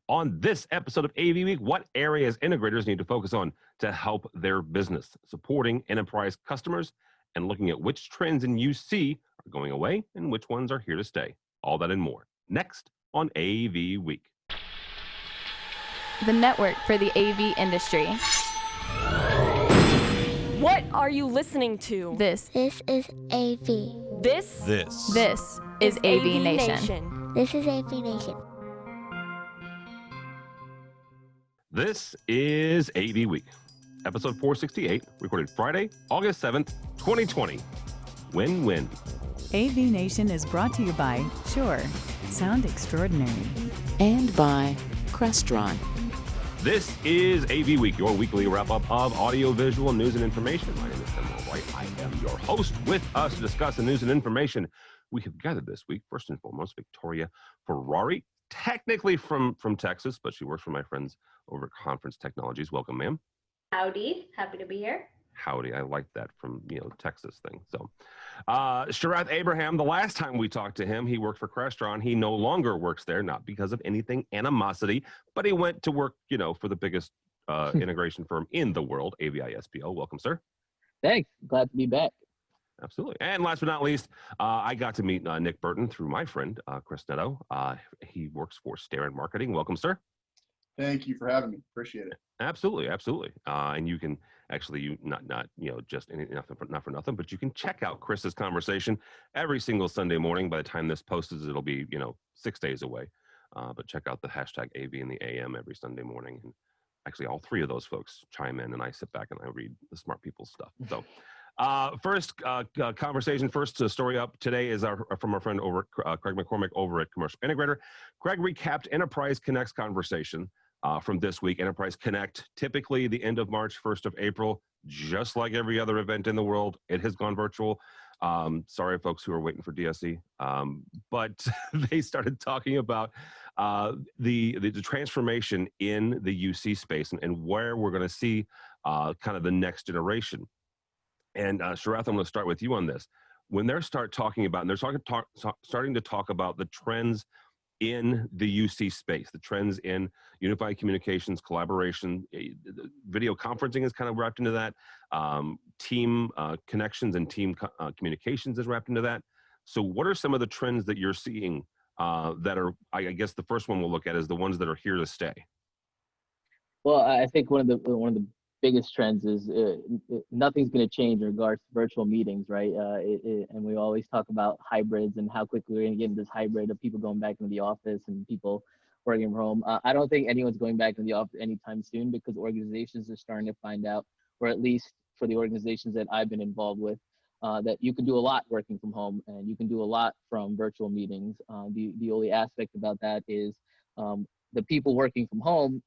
On this episode of AV Week, what areas integrators need to focus on to help their business, supporting enterprise customers, and looking at which trends in UC are going away and which ones are here to stay. All that and more. Next on AV Week. The network for the AV industry. What are you listening to? This is AV. This is AVNation. This is AVNation. This is AV Week, episode 468, recorded Friday, August 7th, 2020. Win-win. AVNation is brought to you by Shure, Sound Extraordinary, and by Crestron. This is AV Week, your weekly wrap-up of audio-visual news and information. My name is Tim White. I am your host. With us to discuss the news and information we have gathered this week, first and foremost, Victoria Ferrari, technically from Texas, but she works for my friends over at Conference Technologies. Welcome, ma'am. Howdy. Happy to be here. Howdy. I like that from, Texas thing. So, Sharath Abraham, the last time we talked to him, he worked for Crestron. He no longer works there, not because of anything animosity, but he went to work, for the biggest integration firm in the world, AVI-SPL. Welcome, sir. Thanks. Glad to be back. Absolutely. And last but not least, I got to meet Nick Burton through my friend, Chris Netto. He works for Starin Marketing. Welcome, sir. Thank you for having me. Appreciate it. Absolutely, absolutely. And you can actually not just not for nothing, but you can check out Chris's conversation every single Sunday morning. By the time this posts, it'll be 6 days away. But check out the hashtag AV in the AM every Sunday morning, and actually all three of those folks chime in, and I sit back and I read the smart people's stuff. So. First story up today is from our friend over Craig McCormick over at Commercial Integrator. Craig recapped Enterprise Connect's conversation from this week. Enterprise Connect, typically the end of March, 1st of April, just like every other event in the world, it has gone virtual. Sorry, folks who are waiting for DSE, but they started talking about the transformation in the UC space and where we're going to see kind of the next generation. And Sharath, I'm going to start with you on this. When they start talking about, and they're starting to talk about the trends in the UC space, the trends in unified communications, collaboration, video conferencing is kind of wrapped into that. Team connections and team communications is wrapped into that. So what are some of the trends that you're seeing that are, I guess the first one we'll look at is the ones that are here to stay? Well, I think one of the biggest trends is nothing's going to change in regards to virtual meetings, right? And we always talk about hybrids and how quickly we're going to get into this hybrid of people going back into the office and people working from home. I don't think anyone's going back into the office anytime soon because organizations are starting to find out, or at least for the organizations that I've been involved with, that you can do a lot working from home and you can do a lot from virtual meetings. The only aspect about that is the people working from home,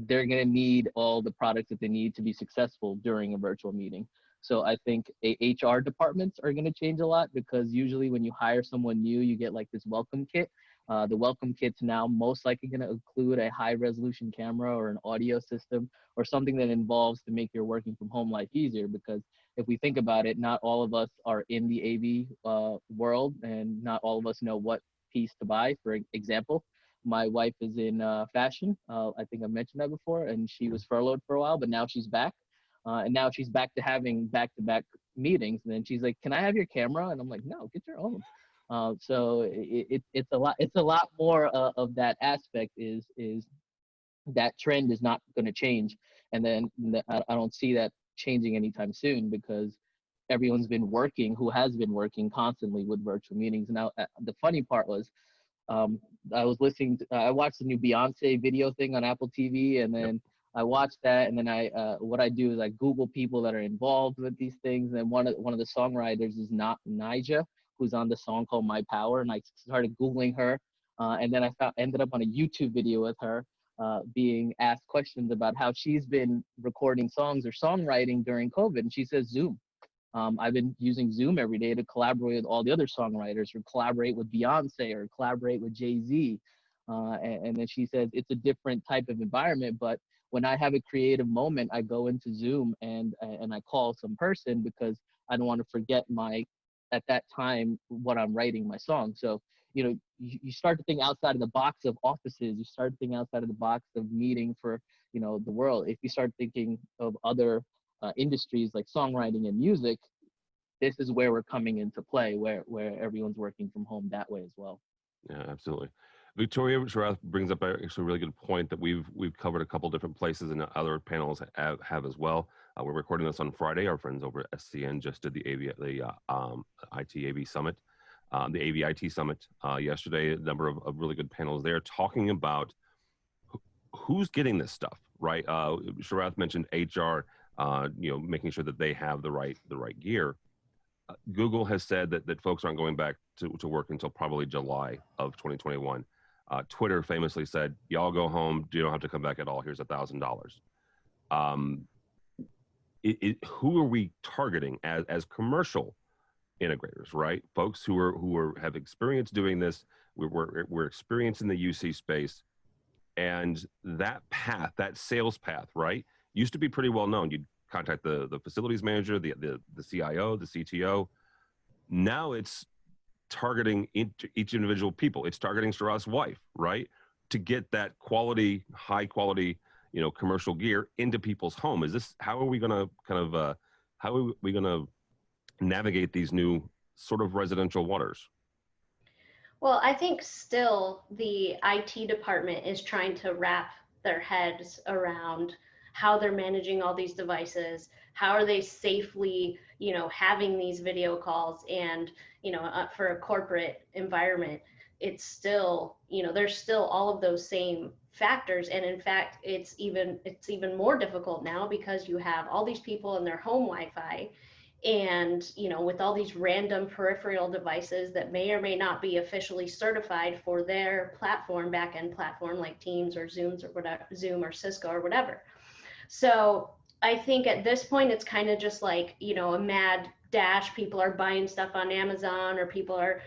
they're going to need all the products that they need to be successful during a virtual meeting. So I think HR departments are going to change a lot because usually when you hire someone new, you get like this welcome kit. The welcome kit's now most likely going to include a high resolution camera or an audio system or something that involves to make your working from home life easier. Because if we think about it, not all of us are in the AV world and not all of us know what piece to buy. For example, my wife is in fashion. I think I mentioned that before, and she was furloughed for a while, but now she's back. And now she's back to having back-to-back meetings. And then she's like, "Can I have your camera?" And I'm like, "No, get your own." So it's a lot more of that aspect is that trend is not going to change. And then I don't see that changing anytime soon because everyone's been working, who has been working constantly with virtual meetings. Now, the funny part was, I watched the new Beyonce video thing on Apple TV, and then I watched that, and then what I do is I Google people that are involved with these things, and one of the songwriters is not Nija, who's on the song called My Power, and I started Googling her, and then I ended up on a YouTube video with her being asked questions about how she's been recording songs or songwriting during COVID, and she says Zoom. I've been using Zoom every day to collaborate with all the other songwriters or collaborate with Beyonce or collaborate with Jay-Z. And then she says it's a different type of environment, but when I have a creative moment, I go into Zoom and I call some person because I don't want to forget at that time what I'm writing my song. So you start to think outside of the box of offices. You start to think outside of the box of meeting for, the world. If you start thinking of other industries like songwriting and music, this is where we're coming into play, where everyone's working from home that way as well. Yeah, absolutely. Victoria Sharath brings up actually a really good point that we've covered a couple different places and other panels have as well. We're recording this on Friday. Our friends over at SCN just did the IT AV Summit, the AVIT Summit yesterday. A number of really good panels there talking about who's getting this stuff, right? Sharath mentioned HR, making sure that they have the right gear. Google has said that folks aren't going back to work until probably July of 2021. Twitter famously said, y'all go home, you don't have to come back at all, here's $1,000. Who are we targeting as commercial integrators, right? Folks who have experience doing this, we're experienced in the UC space, and that path, that sales path, right, used to be pretty well known. You'd contact the facilities manager, the CIO, the CTO. Now it's targeting each individual people. It's targeting Sharath's wife, right, to get that quality, high quality, commercial gear into people's home. How are we going to navigate these new sort of residential waters? Well, I think still the IT department is trying to wrap their heads around how they're managing all these devices, how are they safely, having these video calls, and, for a corporate environment, it's still, there's still all of those same factors. And in fact, it's even more difficult now because you have all these people in their home Wi-Fi, and, with all these random peripheral devices that may or may not be officially certified for their platform, backend platform, like Teams or Zoom or Cisco or whatever. So I think at this point, it's kind of just like, a mad dash. People are buying stuff on Amazon, or people are,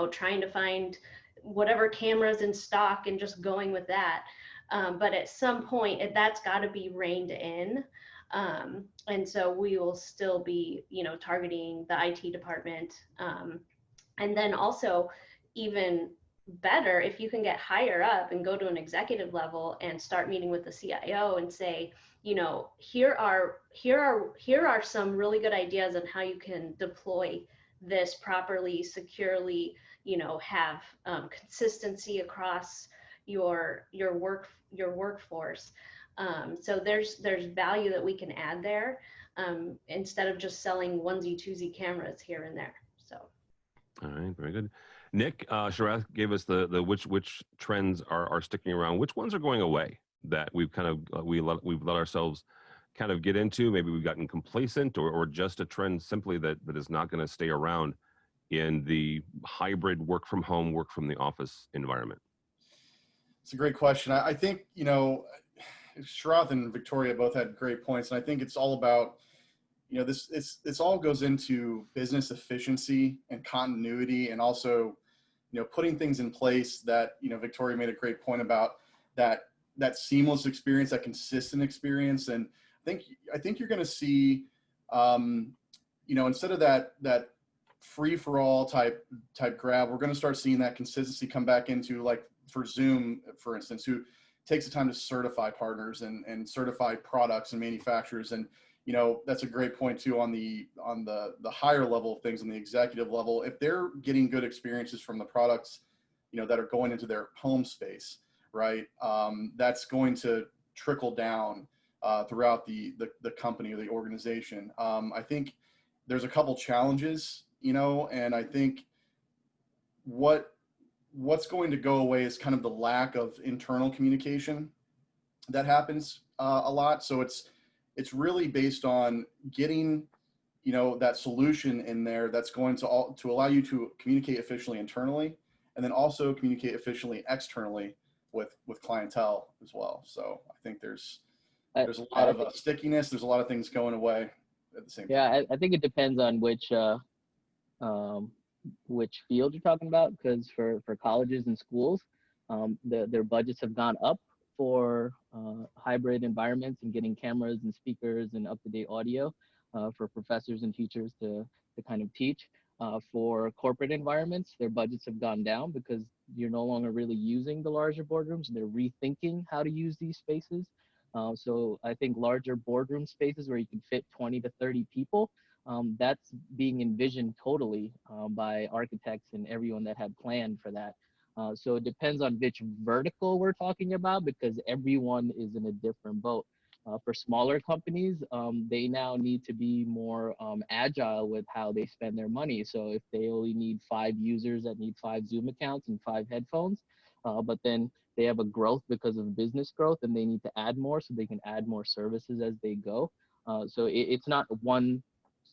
trying to find whatever cameras in stock and just going with that. But at some point, that's got to be reined in. And so we will still be, targeting the IT department. And then also, even better, if you can get higher up and go to an executive level and start meeting with the CIO and say, here are some really good ideas on how you can deploy this properly, securely, have consistency across your workforce. So there's value that we can add there, instead of just selling onesie twosie cameras here and there. So. All right, very good. Nick, Sharath gave us the which trends are sticking around. Which ones are going away that we've kind of we've let ourselves kind of get into? Maybe we've gotten complacent, or just a trend simply that is not going to stay around in the hybrid work from home, work from the office environment. It's a great question. I think, Sharath and Victoria both had great points, and I think it's all about, this all goes into business efficiency and continuity, and also, putting things in place that, Victoria made a great point about that seamless experience, that consistent experience. And I think you're going to see, instead of that free for all type grab, we're going to start seeing that consistency come back into, like, for Zoom, for instance, who takes the time to certify partners and certify products and manufacturers. And, that's a great point too, on the higher level of things, on the executive level. If they're getting good experiences from the products, that are going into their home space, right? That's going to trickle down throughout the company or the organization. I think there's a couple challenges, and I think what's going to go away is kind of the lack of internal communication that happens a lot. So it's really based on getting, that solution in there that's going to allow you to communicate efficiently internally, and then also communicate efficiently externally with clientele as well. So I think there's a lot of stickiness. There's a lot of things going away at the same time. Yeah, I think it depends on which field you're talking about, because for colleges and schools, their budgets have gone up for hybrid environments and getting cameras and speakers and up-to-date audio for professors and teachers to kind of teach. For corporate environments, their budgets have gone down because you're no longer really using the larger boardrooms. They're rethinking how to use these spaces. So I think larger boardroom spaces where you can fit 20 to 30 people, that's being envisioned totally by architects and everyone that had planned for that. So it depends on which vertical we're talking about because everyone is in a different boat. For smaller companies, they now need to be more agile with how they spend their money. So if they only need 5 users that need 5 Zoom accounts and 5 headphones, but then they have a growth because of business growth and they need to add more so they can add more services as they go. So it's not one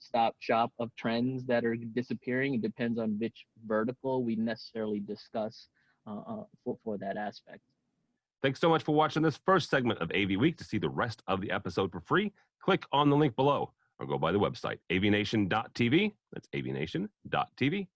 stop shop of trends that are disappearing. It depends on which vertical we necessarily discuss for that aspect. Thanks so much for watching this first segment of AV Week. To see the rest of the episode for free, click on the link below or go by the website, avnation.tv. That's avnation.tv.